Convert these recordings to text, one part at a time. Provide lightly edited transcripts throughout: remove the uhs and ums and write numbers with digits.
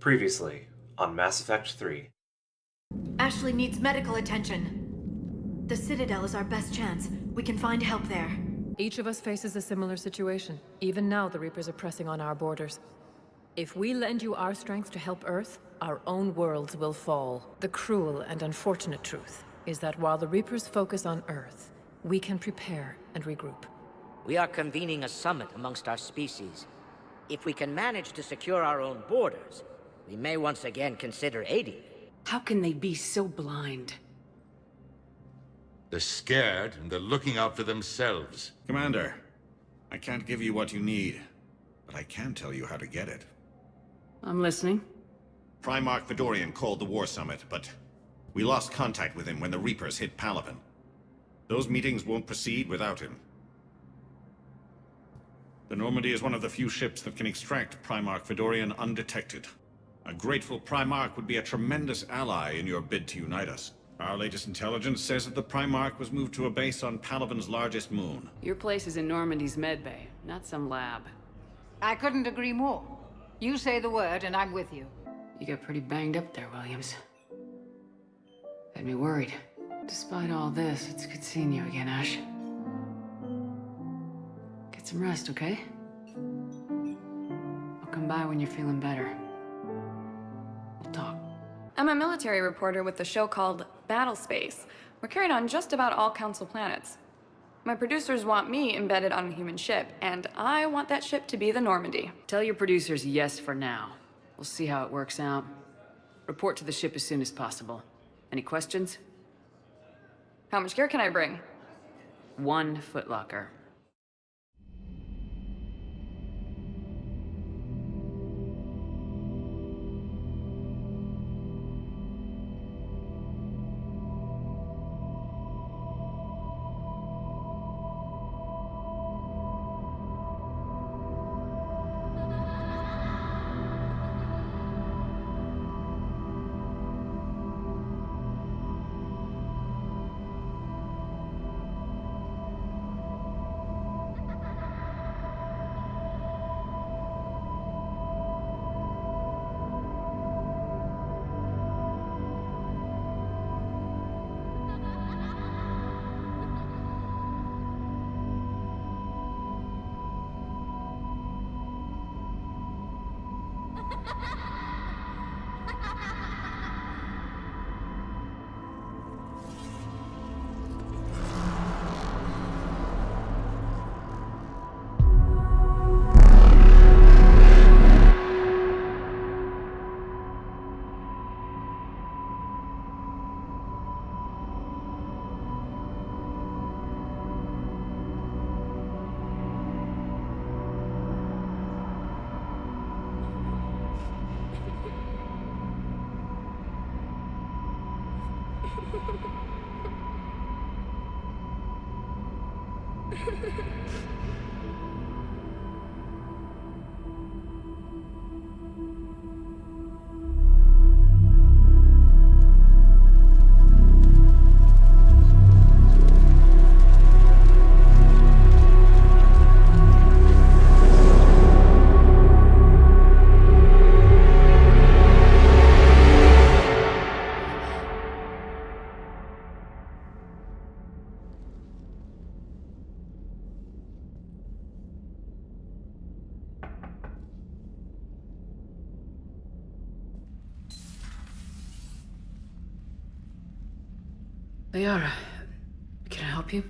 Previously, on Mass Effect 3. Ashley needs medical attention. The Citadel is our best chance. We can find help there. Each of us faces a similar situation. Even now, the Reapers are pressing on our borders. If we lend you our strength to help Earth, our own worlds will fall. The cruel and unfortunate truth is that while the Reapers focus on Earth, we can prepare and regroup. We are convening a summit amongst our species. If we can manage to secure our own borders, we may once again consider aiding. How can they be so blind? They're scared, and they're looking out for themselves. Commander, I can't give you what you need, but I can tell you how to get it. I'm listening. Primarch Fedorian called the War Summit, but we lost contact with him when the Reapers hit Palaven. Those meetings won't proceed without him. The Normandy is one of the few ships that can extract Primarch Fedorian undetected. A grateful Primarch would be a tremendous ally in your bid to unite us. Our latest intelligence says that the Primarch was moved to a base on Palaven's largest moon. Your place is in Normandy's medbay, not some lab. I couldn't agree more. You say the word and I'm with you. You got pretty banged up there, Williams. Had me worried. Despite all this, it's good seeing you again, Ash. Get some rest, okay? I'll come by when you're feeling better. We'll talk. I'm a military reporter with the show called Battle Space. We're carried on just about all Council planets. My producers want me embedded on a human ship, and I want that ship to be the Normandy. Tell your producers yes for now. We'll see how it works out. Report to the ship as soon as possible. Any questions? How much gear can I bring? 1 footlocker. Liara, can I help you?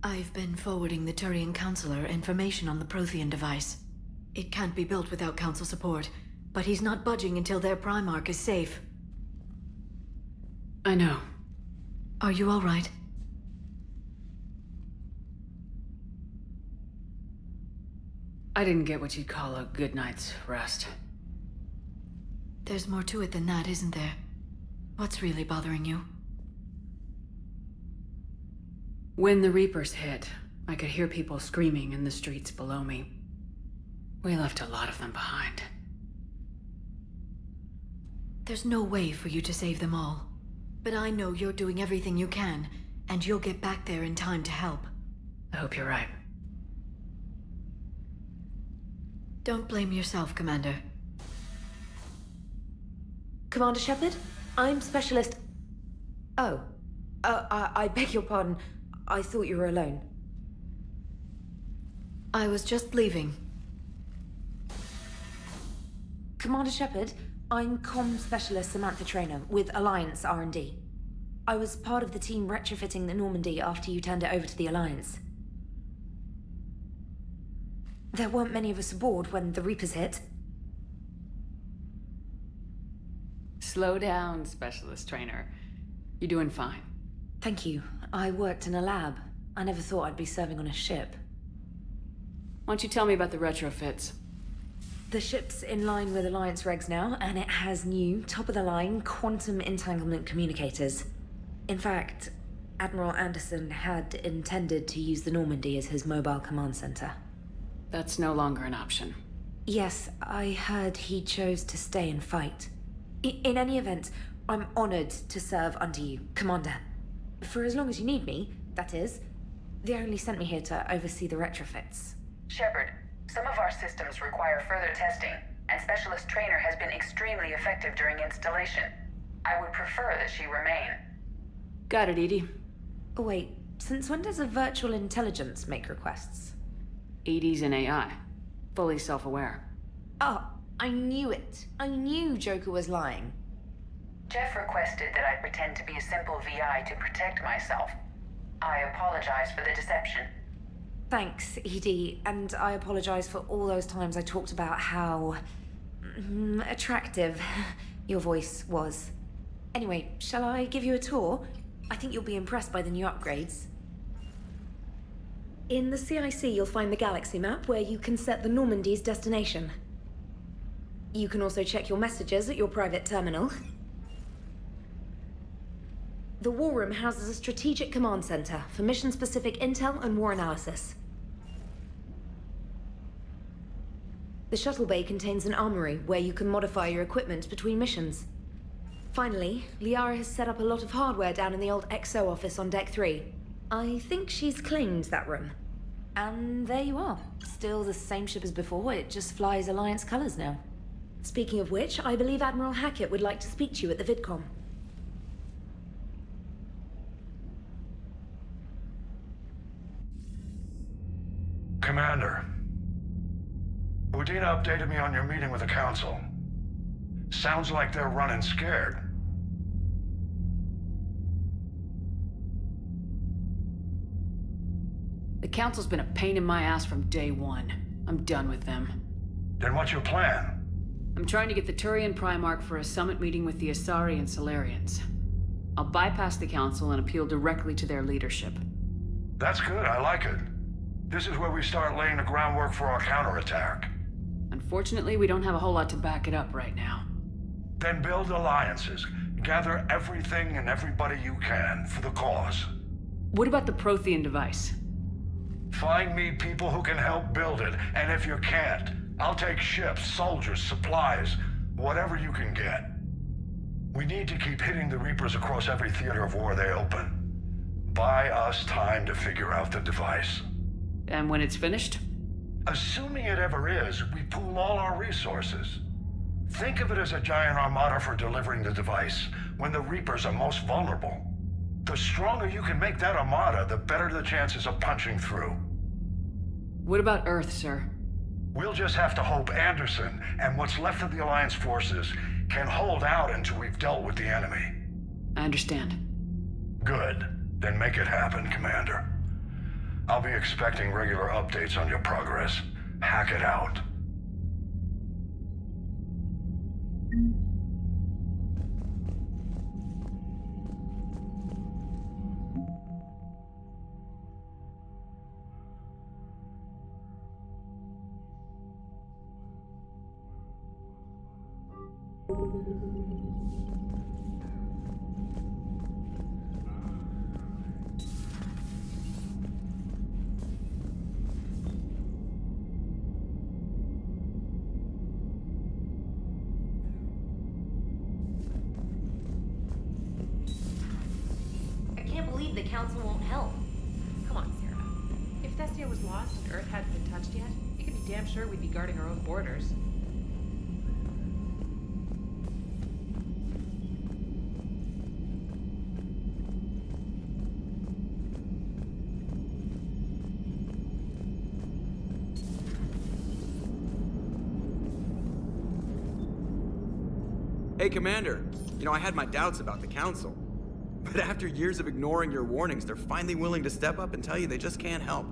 I've been forwarding the Turian Counselor information on the Prothean device. It can't be built without Council support, but he's not budging until their Primarch is safe. I know. Are you all right? I didn't get what you'd call a good night's rest. There's more to it than that, isn't there? What's really bothering you? When the Reapers hit, I could hear people screaming in the streets below me. We left a lot of them behind. There's no way for you to save them all. But I know you're doing everything you can, and you'll get back there in time to help. I hope you're right. Don't blame yourself, Commander. Commander Shepard? I'm Specialist... Oh. I beg your pardon. I thought you were alone. I was just leaving. Commander Shepard, I'm Comm Specialist Samantha Traynor with Alliance R&D. I was part of the team retrofitting the Normandy after you turned it over to the Alliance. There weren't many of us aboard when the Reapers hit. Slow down, Specialist Trainer. You're doing fine. Thank you. I worked in a lab. I never thought I'd be serving on a ship. Why don't you tell me about the retrofits? The ship's in line with Alliance regs now, and it has new, top-of-the-line, quantum entanglement communicators. In fact, Admiral Anderson had intended to use the Normandy as his mobile command center. That's no longer an option. Yes, I heard he chose to stay and fight. In any event, I'm honored to serve under you, Commander. For as long as you need me, that is. They only sent me here to oversee the retrofits. Shepard, some of our systems require further testing, and Specialist Trainer has been extremely effective during installation. I would prefer that she remain. Got it, Edie. Oh, wait, since when does a virtual intelligence make requests? Edie's an AI. Fully self-aware. Oh, I knew it. I knew Joker was lying. Jeff requested that I pretend to be a simple VI to protect myself. I apologize for the deception. Thanks, Edie, and I apologize for all those times I talked about how... attractive your voice was. Anyway, shall I give you a tour? I think you'll be impressed by the new upgrades. In the CIC, you'll find the galaxy map where you can set the Normandy's destination. You can also check your messages at your private terminal. The War Room houses a strategic command center for mission-specific intel and war analysis. The shuttle bay contains an armory where you can modify your equipment between missions. Finally, Liara has set up a lot of hardware down in the old XO office on Deck 3. I think she's claimed that room. And there you are. Still the same ship as before, it just flies Alliance colors now. Speaking of which, I believe Admiral Hackett would like to speak to you at the VidCom. Commander, Udina updated me on your meeting with the Council. Sounds like they're running scared. The Council's been a pain in my ass from day one. I'm done with them. Then what's your plan? I'm trying to get the Turian Primarch for a summit meeting with the Asari and Solarians. I'll bypass the Council and appeal directly to their leadership. That's good, I like it. This is where we start laying the groundwork for our counterattack. Unfortunately, we don't have a whole lot to back it up right now. Then build alliances. Gather everything and everybody you can for the cause. What about the Prothean device? Find me people who can help build it, and if you can't, I'll take ships, soldiers, supplies, whatever you can get. We need to keep hitting the Reapers across every theater of war they open. Buy us time to figure out the device. And when it's finished? Assuming it ever is, we pool all our resources. Think of it as a giant armada for delivering the device when the Reapers are most vulnerable. The stronger you can make that armada, the better the chances of punching through. What about Earth, sir? We'll just have to hope Anderson and what's left of the Alliance forces can hold out until we've dealt with the enemy. I understand. Good. Then make it happen, Commander. I'll be expecting regular updates on your progress. Hack it out. The Council won't help. Come on, Sarah. If Thessia was lost and Earth hadn't been touched yet, you can be damn sure we'd be guarding our own borders. Hey, Commander. You know, I had my doubts about the Council. But after years of ignoring your warnings, they're finally willing to step up and tell you they just can't help.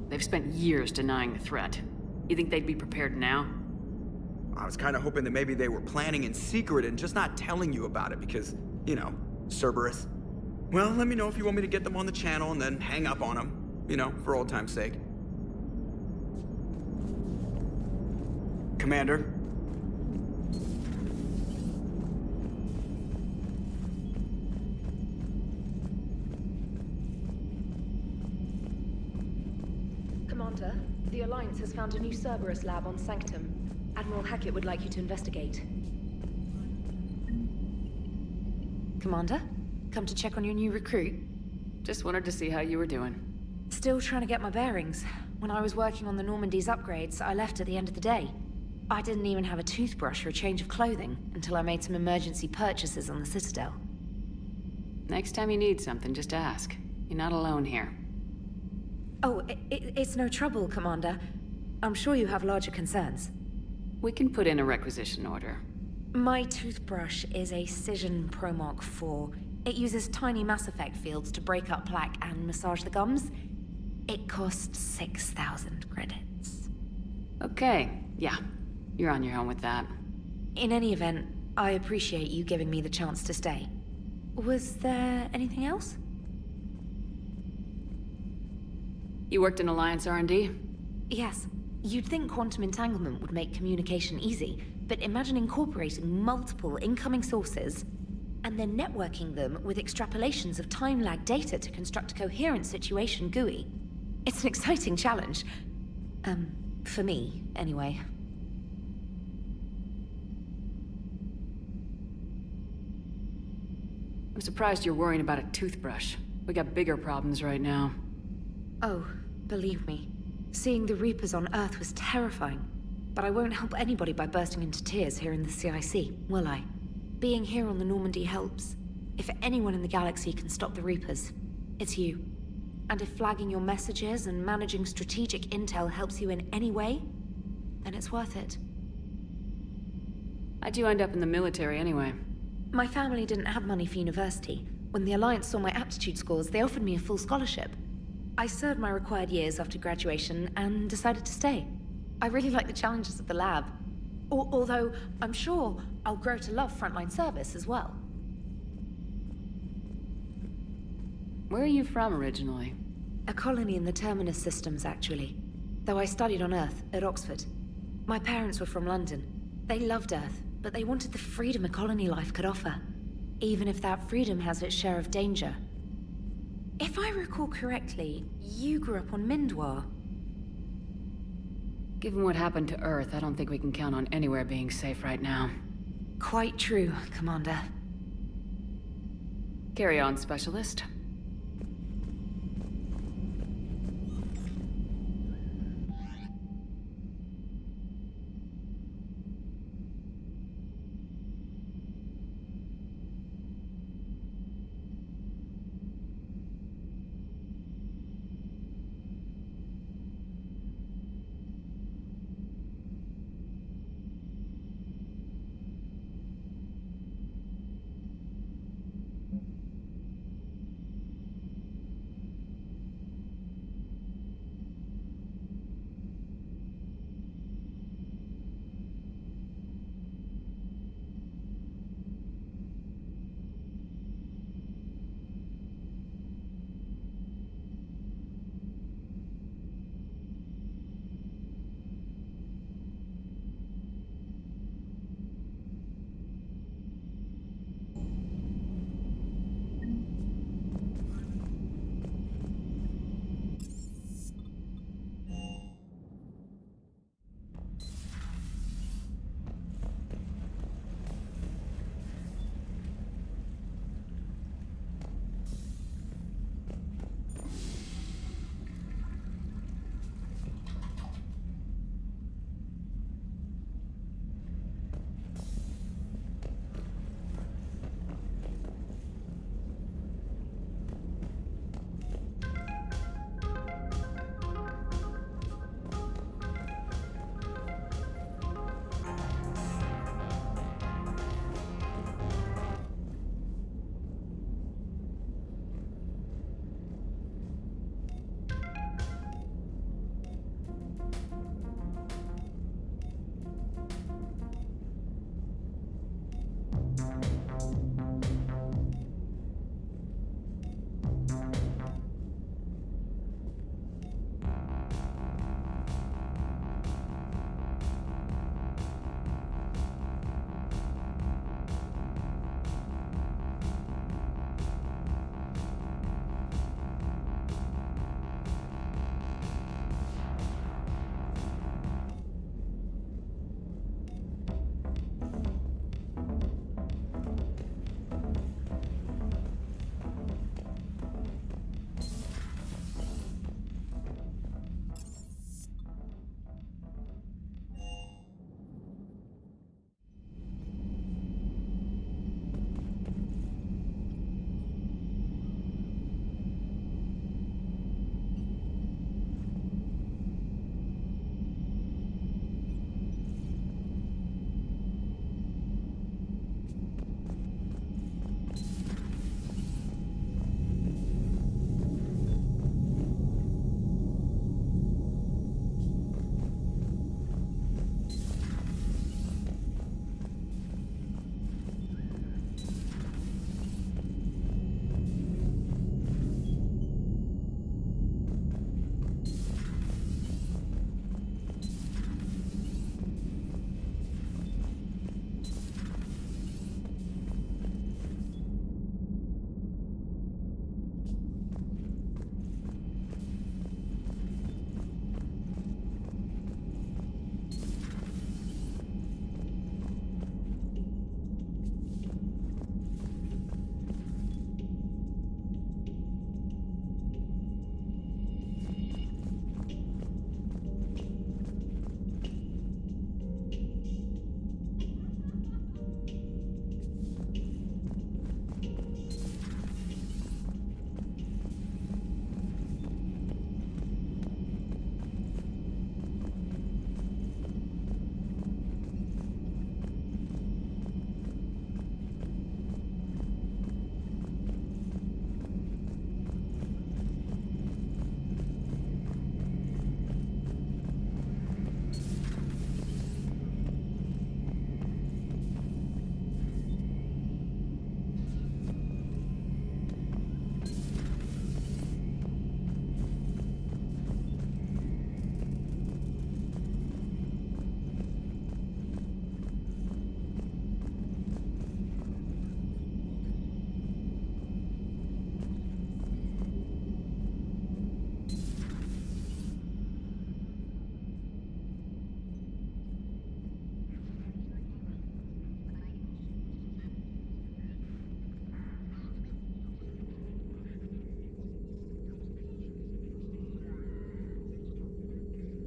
They've spent years denying the threat. You think they'd be prepared now? I was kind of hoping that maybe they were planning in secret and just not telling you about it because, you know, Cerberus. Well, let me know if you want me to get them on the channel and then hang up on them. You know, for old time's sake. Commander? Commander, the Alliance has found a new Cerberus lab on Sanctum. Admiral Hackett would like you to investigate. Commander? Come to check on your new recruit? Just wanted to see how you were doing. Still trying to get my bearings. When I was working on the Normandy's upgrades, I left at the end of the day. I didn't even have a toothbrush or a change of clothing until I made some emergency purchases on the Citadel. Next time you need something, just ask. You're not alone here. Oh, it's no trouble, Commander. I'm sure you have larger concerns. We can put in a requisition order. My toothbrush is a Cision Pro Mark IV. It uses tiny Mass Effect fields to break up plaque and massage the gums. It costs 6,000 credits. Okay, yeah. You're on your own with that. In any event, I appreciate you giving me the chance to stay. Was there anything else? You worked in Alliance R&D? Yes. You'd think quantum entanglement would make communication easy, but imagine incorporating multiple incoming sources and then networking them with extrapolations of time-lag data to construct a coherent situation GUI. It's an exciting challenge. For me, anyway. I'm surprised you're worrying about a toothbrush. We got bigger problems right now. Oh, believe me. Seeing the Reapers on Earth was terrifying. But I won't help anybody by bursting into tears here in the CIC, will I? Being here on the Normandy helps. If anyone in the galaxy can stop the Reapers, it's you. And if flagging your messages and managing strategic intel helps you in any way, then it's worth it. How'd you end up in the military anyway? My family didn't have money for university. When the Alliance saw my aptitude scores, they offered me a full scholarship. I served my required years after graduation and decided to stay. I really like the challenges of the lab. Although, I'm sure I'll grow to love frontline service as well. Where are you from originally? A colony in the Terminus systems, actually. Though I studied on Earth, at Oxford. My parents were from London. They loved Earth, but they wanted the freedom a colony life could offer. Even if that freedom has its share of danger. If I recall correctly, you grew up on Mindwar. Given what happened to Earth, I don't think we can count on anywhere being safe right now. Quite true, Commander. Carry on, Specialist.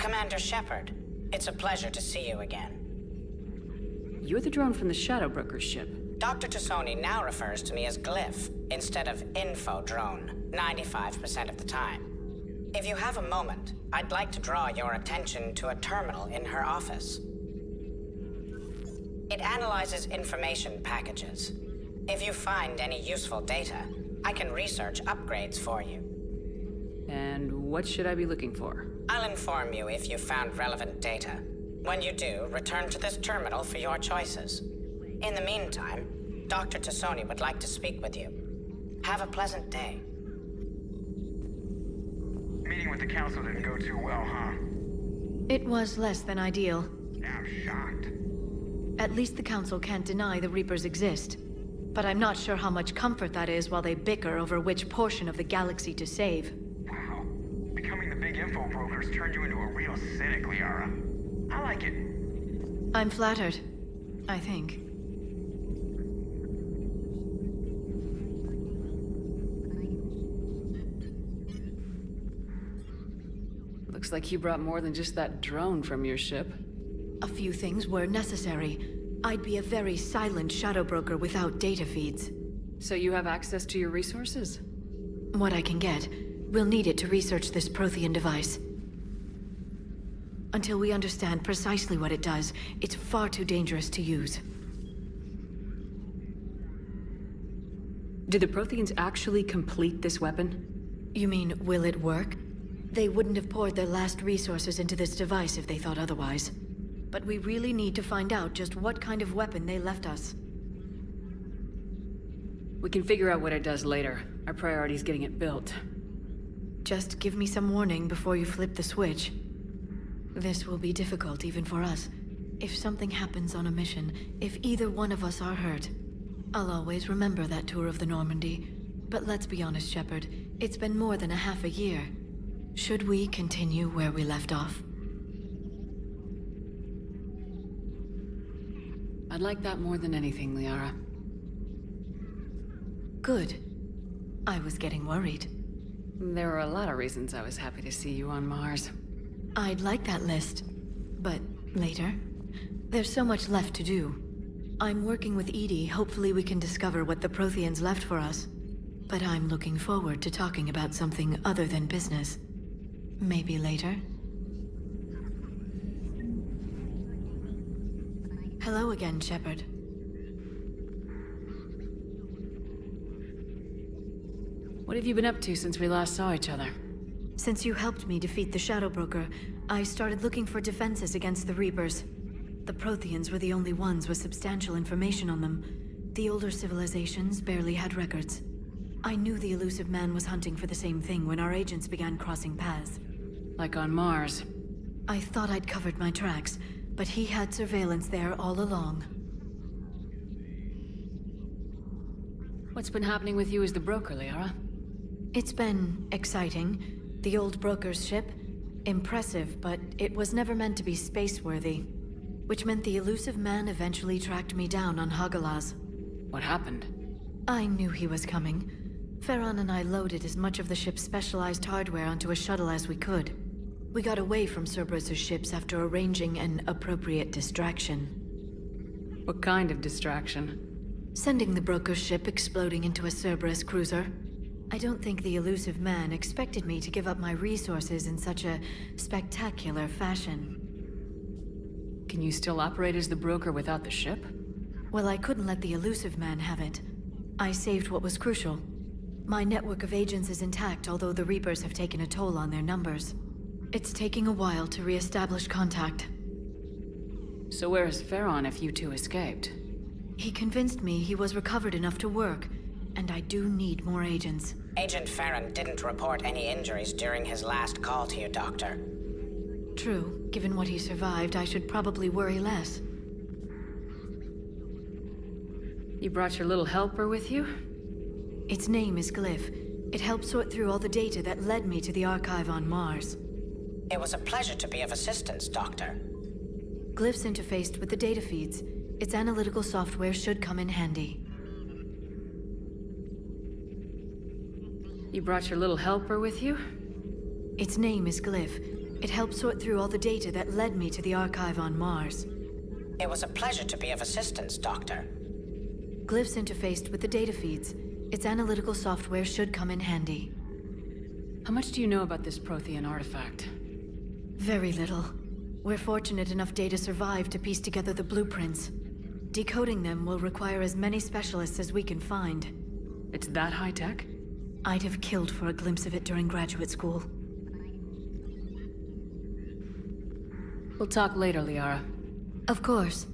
Commander Shepard, it's a pleasure to see you again. You're the drone from the Shadow Broker's ship. Dr. Tassoni now refers to me as Glyph instead of Info Drone, 95% of the time. If you have a moment, I'd like to draw your attention to a terminal in her office. It analyzes information packages. If you find any useful data, I can research upgrades for you. And what should I be looking for? I'll inform you if you found relevant data. When you do, return to this terminal for your choices. In the meantime, Dr. Tassoni would like to speak with you. Have a pleasant day. Meeting with the council didn't go too well, huh? It was less than ideal. Yeah, I'm shocked. At least the council can't deny the Reapers exist. But I'm not sure how much comfort that is while they bicker over which portion of the galaxy to save. Wow. Becoming the big info brokers turned you into a real cynic, Liara. I like it. I'm flattered. I think. Looks like you brought more than just that drone from your ship. A few things were necessary. I'd be a very silent shadow broker without data feeds. So you have access to your resources? What I can get. We'll need it to research this Prothean device. Until we understand precisely what it does, it's far too dangerous to use. Did the Protheans actually complete this weapon? You mean, will it work? They wouldn't have poured their last resources into this device if they thought otherwise. But we really need to find out just what kind of weapon they left us. We can figure out what it does later. Our priority's getting it built. Just give me some warning before you flip the switch. This will be difficult even for us. If something happens on a mission, if either one of us are hurt, I'll always remember that tour of the Normandy. But let's be honest, Shepard. It's been more than a half a year. Should we continue where we left off? I'd like that more than anything, Liara. Good. I was getting worried. There were a lot of reasons I was happy to see you on Mars. I'd like that list. But later? There's so much left to do. I'm working with EDI. Hopefully we can discover what the Protheans left for us. But I'm looking forward to talking about something other than business. Maybe later? Hello again, Shepard. What have you been up to since we last saw each other? Since you helped me defeat the Shadow Broker, I started looking for defenses against the Reapers. The Protheans were the only ones with substantial information on them. The older civilizations barely had records. I knew the elusive man was hunting for the same thing when our agents began crossing paths. Like on Mars. I thought I'd covered my tracks, but he had surveillance there all along. What's been happening with you as the broker, Liara? It's been exciting. The old broker's ship? Impressive, but it was never meant to be space-worthy. Which meant the elusive man eventually tracked me down on Hagalaz. What happened? I knew he was coming. Farron and I loaded as much of the ship's specialized hardware onto a shuttle as we could. We got away from Cerberus' ships after arranging an appropriate distraction. What kind of distraction? Sending the broker's ship exploding into a Cerberus cruiser. I don't think the elusive man expected me to give up my resources in such a spectacular fashion. Can you still operate as the broker without the ship? Well, I couldn't let the elusive man have it. I saved what was crucial. My network of agents is intact, although the Reapers have taken a toll on their numbers. It's taking a while to re-establish contact. So where is Farron if you two escaped? He convinced me he was recovered enough to work, and I do need more agents. Agent Farron didn't report any injuries during his last call to you, Doctor. True. Given what he survived, I should probably worry less. You brought your little helper with you? Its name is Glyph. It helped sort through all the data that led me to the archive on Mars. It was a pleasure to be of assistance, Doctor. Glyph's interfaced with the data feeds. Its analytical software should come in handy. You brought your little helper with you? Its name is Glyph. It helped sort through all the data that led me to the archive on Mars. It was a pleasure to be of assistance, Doctor. Glyph's interfaced with the data feeds. Its analytical software should come in handy. How much do you know about this Prothean artifact? Very little. We're fortunate enough data survived to piece together the blueprints. Decoding them will require as many specialists as we can find. It's that high-tech? I'd have killed for a glimpse of it during graduate school. We'll talk later, Liara. Of course.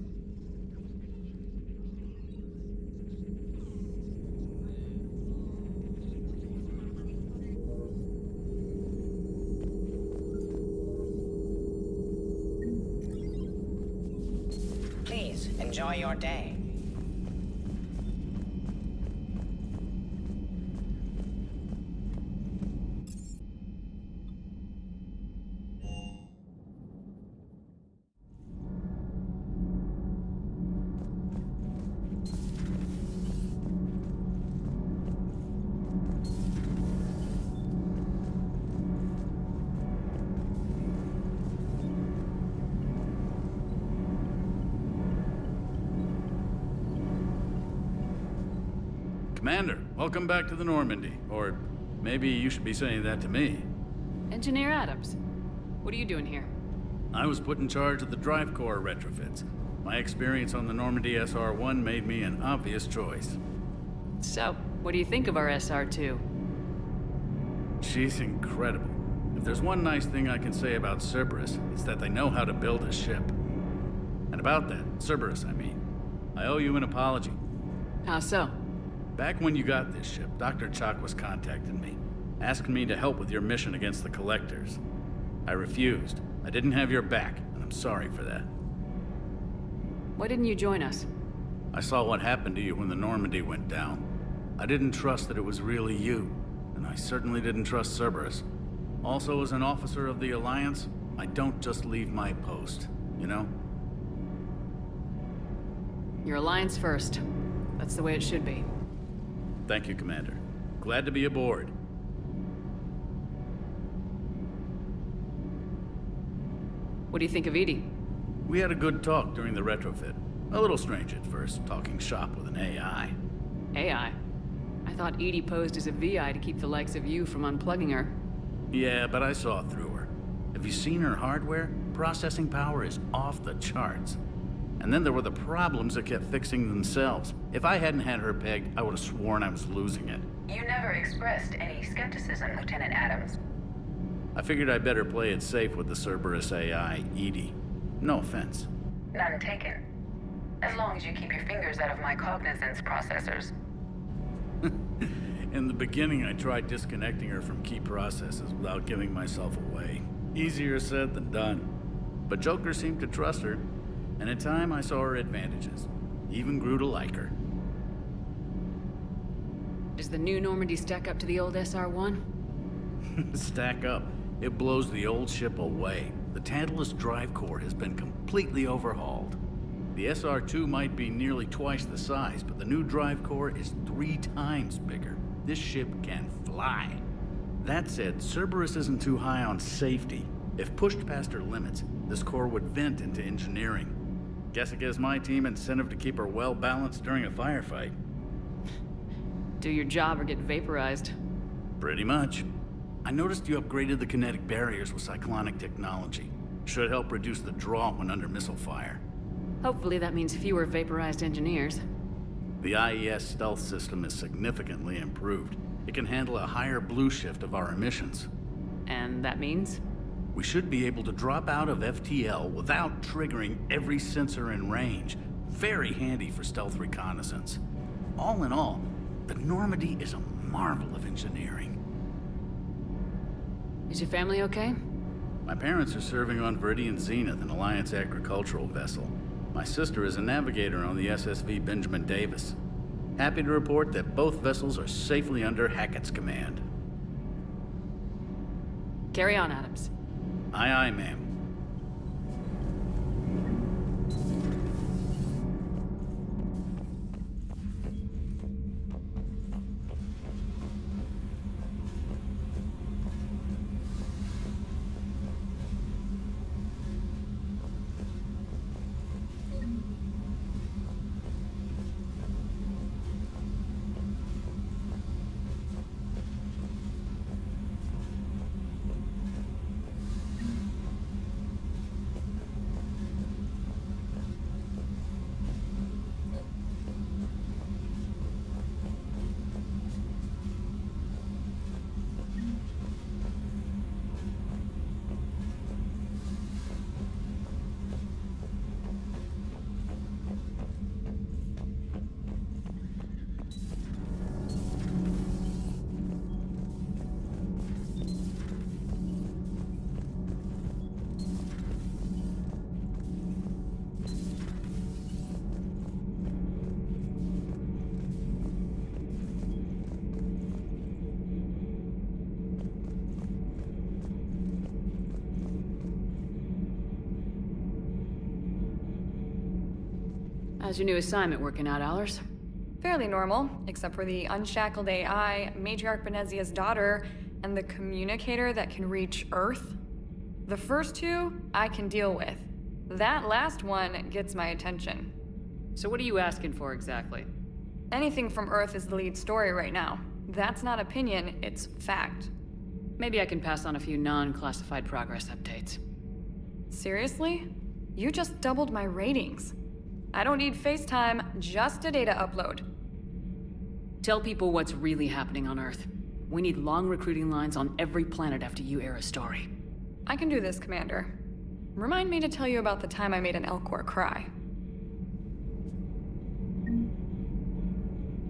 Please, enjoy your day. Commander, welcome back to the Normandy. Or maybe you should be saying that to me. Engineer Adams, what are you doing here? I was put in charge of the drive core retrofits. My experience on the Normandy SR-1 made me an obvious choice. So, what do you think of our SR-2? She's incredible. If there's one nice thing I can say about Cerberus, it's that they know how to build a ship. And about that, Cerberus, I mean, I owe you an apology. How so? Back when you got this ship, Dr. Chalk was contacting me, asking me to help with your mission against the Collectors. I refused. I didn't have your back, and I'm sorry for that. Why didn't you join us? I saw what happened to you when the Normandy went down. I didn't trust that it was really you, and I certainly didn't trust Cerberus. Also, as an officer of the Alliance, I don't just leave my post, you know? Your Alliance first. That's the way it should be. Thank you, Commander. Glad to be aboard. What do you think of Edie? We had a good talk during the retrofit. A little strange at first, talking shop with an AI. AI? I thought Edie posed as a VI to keep the likes of you from unplugging her. Yeah, but I saw through her. Have you seen her hardware? Processing power is off the charts. And then there were the problems that kept fixing themselves. If I hadn't had her pegged, I would have sworn I was losing it. You never expressed any skepticism, Lieutenant Adams. I figured I'd better play it safe with the Cerberus AI, Edie. No offense. None taken. As long as you keep your fingers out of my cognizance processors. In the beginning, I tried disconnecting her from key processes without giving myself away. Easier said than done. But Joker seemed to trust her, and in time I saw her advantages. Even grew to like her. Does the new Normandy stack up to the old SR-1? Stack up. It blows the old ship away. The Tantalus drive core has been completely overhauled. The SR-2 might be nearly twice the size, but the new drive core is 3 times bigger. This ship can fly. That said, Cerberus isn't too high on safety. If pushed past her limits, this core would vent into engineering. Guess it gives my team incentive to keep her well balanced during a firefight. Do your job or get vaporized. Pretty much. I noticed you upgraded the kinetic barriers with cyclonic technology. Should help reduce the draw when under missile fire. Hopefully that means fewer vaporized engineers. The IES stealth system is significantly improved. It can handle a higher blue shift of our emissions. And that means? We should be able to drop out of FTL without triggering every sensor in range. Very handy for stealth reconnaissance. All in all, the Normandy is a marvel of engineering. Is your family okay? My parents are serving on Viridian Zenith, an Alliance agricultural vessel. My sister is a navigator on the SSV Benjamin Davis. Happy to report that both vessels are safely under Hackett's command. Carry on, Adams. Aye, aye, ma'am. How's your new assignment working out, Allers? Fairly normal, except for the unshackled AI, Matriarch Benezia's daughter, and the communicator that can reach Earth. The first two, I can deal with. That last one gets my attention. So what are you asking for exactly? Anything from Earth is the lead story right now. That's not opinion, it's fact. Maybe I can pass on a few non-classified progress updates. Seriously? You just doubled my ratings. I don't need FaceTime, just a data upload. Tell people what's really happening on Earth. We need long recruiting lines on every planet after you air a story. I can do this, Commander. Remind me to tell you about the time I made an Elcor cry.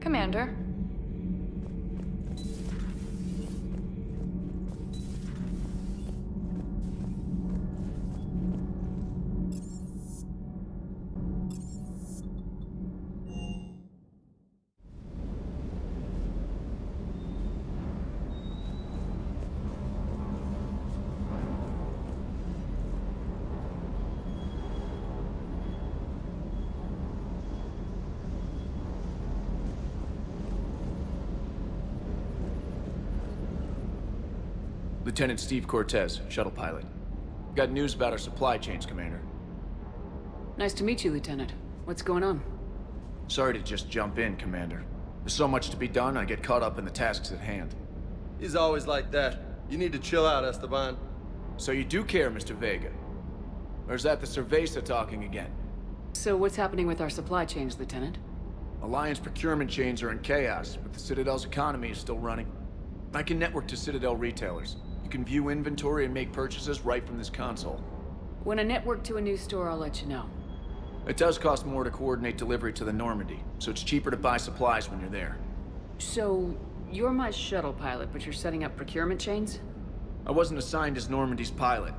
Commander, Lieutenant Steve Cortez, shuttle pilot. Got news about our supply chains, Commander. Nice to meet you, Lieutenant. What's going on? Sorry to just jump in, Commander. There's so much to be done, I get caught up in the tasks at hand. He's always like that. You need to chill out, Esteban. So you do care, Mr. Vega? Or is that the Cerveza talking again? So what's happening with our supply chains, Lieutenant? Alliance procurement chains are in chaos, but the Citadel's economy is still running. I can network to Citadel retailers. You can view inventory and make purchases right from this console. When I network to a new store, I'll let you know. It does cost more to coordinate delivery to the Normandy, so it's cheaper to buy supplies when you're there. So, you're my shuttle pilot, but you're setting up procurement chains? I wasn't assigned as Normandy's pilot.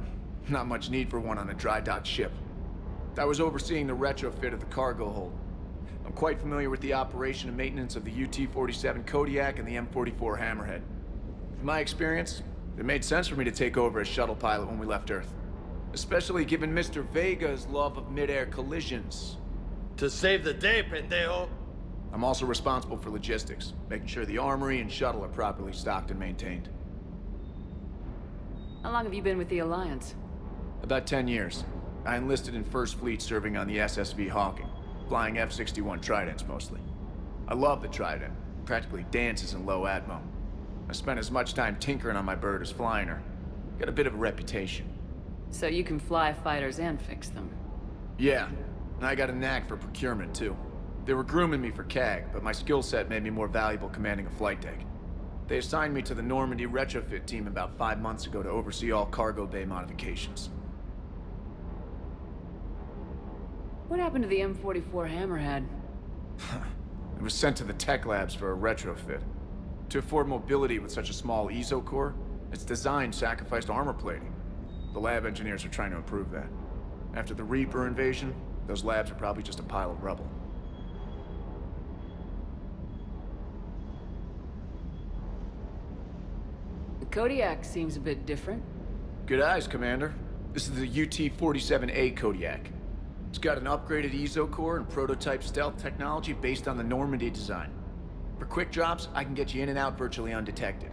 Not much need for one on a dry dock ship. I was overseeing the retrofit of the cargo hold. I'm quite familiar with the operation and maintenance of the UT-47 Kodiak and the M44 Hammerhead. From my experience, it made sense for me to take over as shuttle pilot when we left Earth. Especially given Mr. Vega's love of mid-air collisions. To save the day, pendejo! I'm also responsible for logistics, making sure the armory and shuttle are properly stocked and maintained. How long have you been with the Alliance? About 10 years. I enlisted in First Fleet serving on the SSV Hawking, flying F-61 Tridents mostly. I love the Trident, practically dances in low atmo. I spent as much time tinkering on my bird as flying her. Got a bit of a reputation. So you can fly fighters and fix them? Yeah, and I got a knack for procurement too. They were grooming me for CAG, but my skill set made me more valuable commanding a flight deck. They assigned me to the Normandy retrofit team about 5 months ago to oversee all cargo bay modifications. What happened to the M44 Hammerhead? It was sent to the tech labs for a retrofit. To afford mobility with such a small ESO core, its design sacrificed armor plating. The lab engineers are trying to improve that. After the Reaper invasion, those labs are probably just a pile of rubble. The Kodiak seems a bit different. Good eyes, Commander. This is the UT-47A Kodiak. It's got an upgraded ESO core and prototype stealth technology based on the Normandy design. For quick drops, I can get you in and out virtually undetected.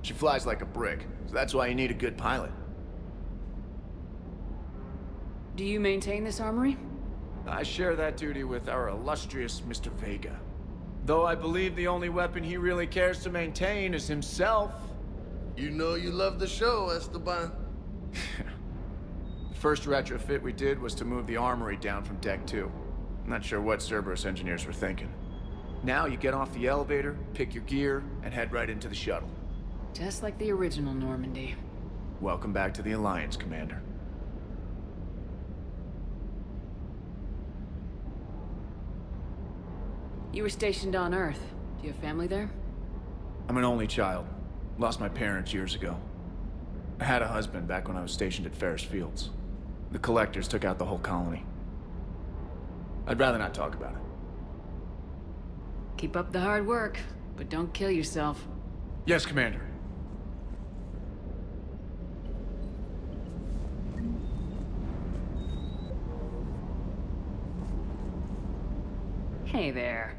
She flies like a brick, so that's why you need a good pilot. Do you maintain this armory? I share that duty with our illustrious Mr. Vega. Though I believe the only weapon he really cares to maintain is himself. You know you love the show, Esteban. The first retrofit we did was to move the armory down from Deck 2. I'm not sure what Cerberus engineers were thinking. Now you get off the elevator, pick your gear, and head right into the shuttle. Just like the original Normandy. Welcome back to the Alliance, Commander. You were stationed on Earth. Do you have family there? I'm an only child. Lost my parents years ago. I had a husband back when I was stationed at Ferris Fields. The Collectors took out the whole colony. I'd rather not talk about it. Keep up the hard work, but don't kill yourself. Yes, Commander. Hey there.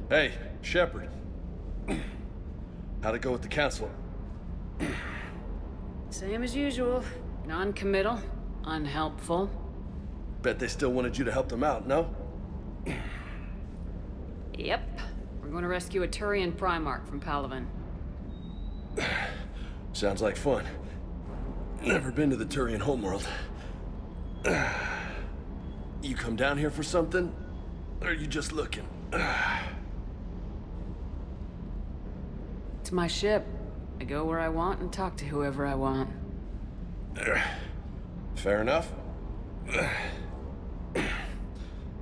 Hey, Shepard. How'd it go with the council? Same as usual. Non-committal, unhelpful. Bet they still wanted you to help them out, no? Yep. We're going to rescue a Turian Primarch from Palaven. Sounds like fun. Never been to the Turian homeworld. You come down here for something? Or are you just looking? It's my ship. I go where I want and talk to whoever I want. Fair enough.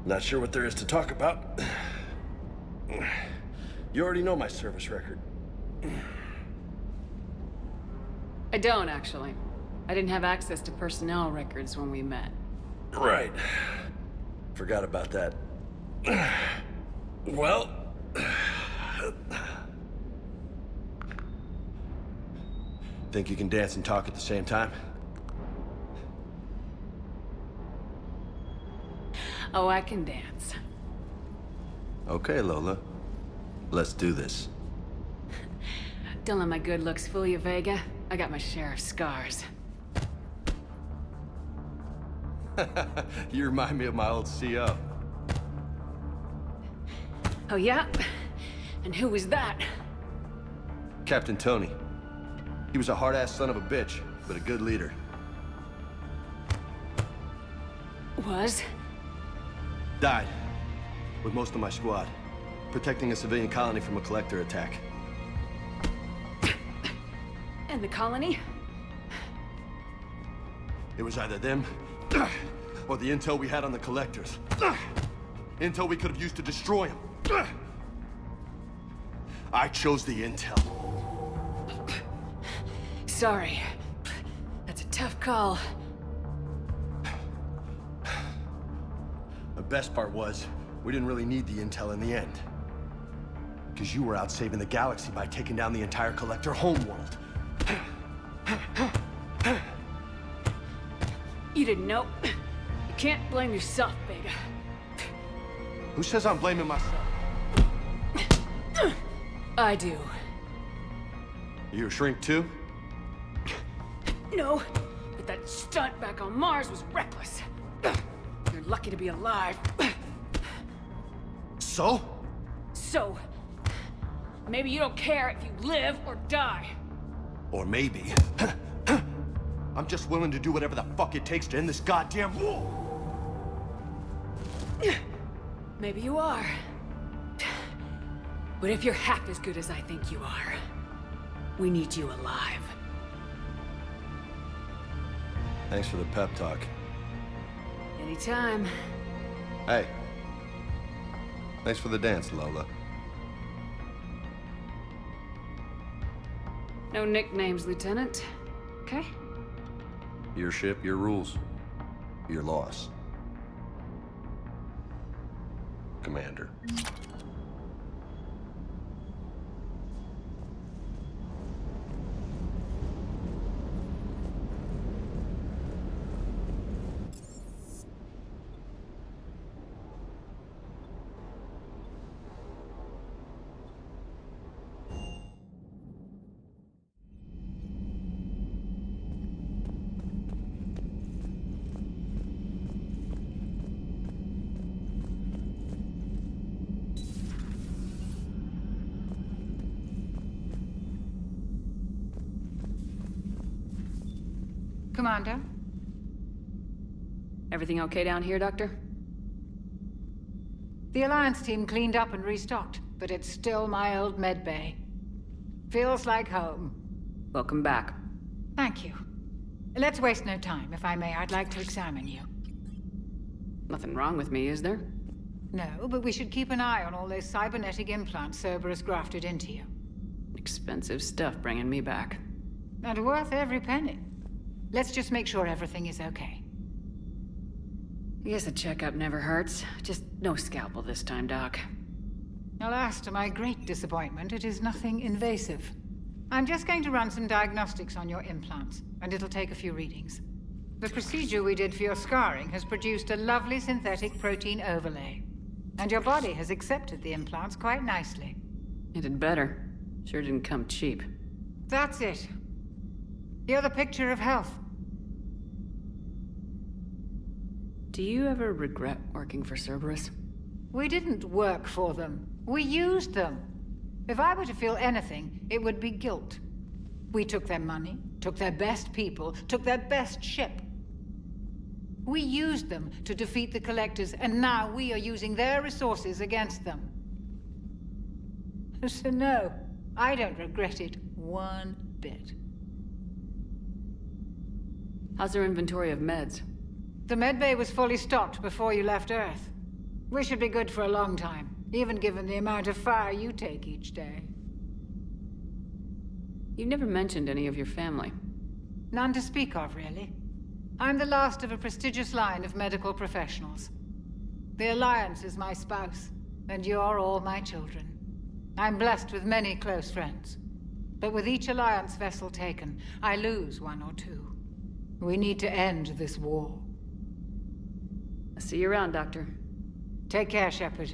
Not sure what there is to talk about. You already know my service record. I don't, actually. I didn't have access to personnel records when we met. Right. Forgot about that. Well... Think you can dance and talk at the same time? Oh, I can dance. Okay, Lola. Let's do this. Don't let my good looks fool you, Vega. I got my share of scars. You remind me of my old CO. Oh, yeah? And who was that? Captain Tony. He was a hard-ass son of a bitch, but a good leader. Was? Died. With most of my squad. Protecting a civilian colony from a collector attack. And the colony? It was either them, or the intel we had on the collectors. Intel we could have used to destroy them. I chose the intel. Sorry. That's a tough call. The best part was, we didn't really need the intel in the end. Because you were out saving the galaxy by taking down the entire collector homeworld. You didn't know. You can't blame yourself, Vega. Who says I'm blaming myself? I do. You a shrink too? No, but that stunt back on Mars was reckless. You're lucky to be alive. So? So, maybe you don't care if you live or die. Or maybe... I'm just willing to do whatever the fuck it takes to end this goddamn war! Maybe you are. But if you're half as good as I think you are, we need you alive. Thanks for the pep talk. Anytime. Hey. Thanks for the dance, Lola. No nicknames, Lieutenant. Okay? Your ship, your rules. Your loss. Commander. Commander? Everything okay down here, Doctor? The Alliance team cleaned up and restocked, but it's still my old med bay. Feels like home. Welcome back. Thank you. Let's waste no time. If I may, I'd like to examine you. Nothing wrong with me, is there? No, but we should keep an eye on all those cybernetic implants Cerberus grafted into you. Expensive stuff bringing me back. And worth every penny. Let's just make sure everything is okay. I guess a checkup never hurts. Just no scalpel this time, Doc. Alas, to my great disappointment, it is nothing invasive. I'm just going to run some diagnostics on your implants, and it'll take a few readings. The procedure we did for your scarring has produced a lovely synthetic protein overlay. And your body has accepted the implants quite nicely. It did better. Sure didn't come cheap. That's it. You're the picture of health. Do you ever regret working for Cerberus? We didn't work for them. We used them. If I were to feel anything, it would be guilt. We took their money, took their best people, took their best ship. We used them to defeat the Collectors, and now we are using their resources against them. So no, I don't regret it one bit. How's their inventory of meds? The medbay was fully stocked before you left Earth. We should be good for a long time, even given the amount of fire you take each day. You never mentioned any of your family. None to speak of, really. I'm the last of a prestigious line of medical professionals. The Alliance is my spouse, and you're all my children. I'm blessed with many close friends. But with each Alliance vessel taken, I lose one or two. We need to end this war. I'll see you around, Doctor. Take care, Shepard.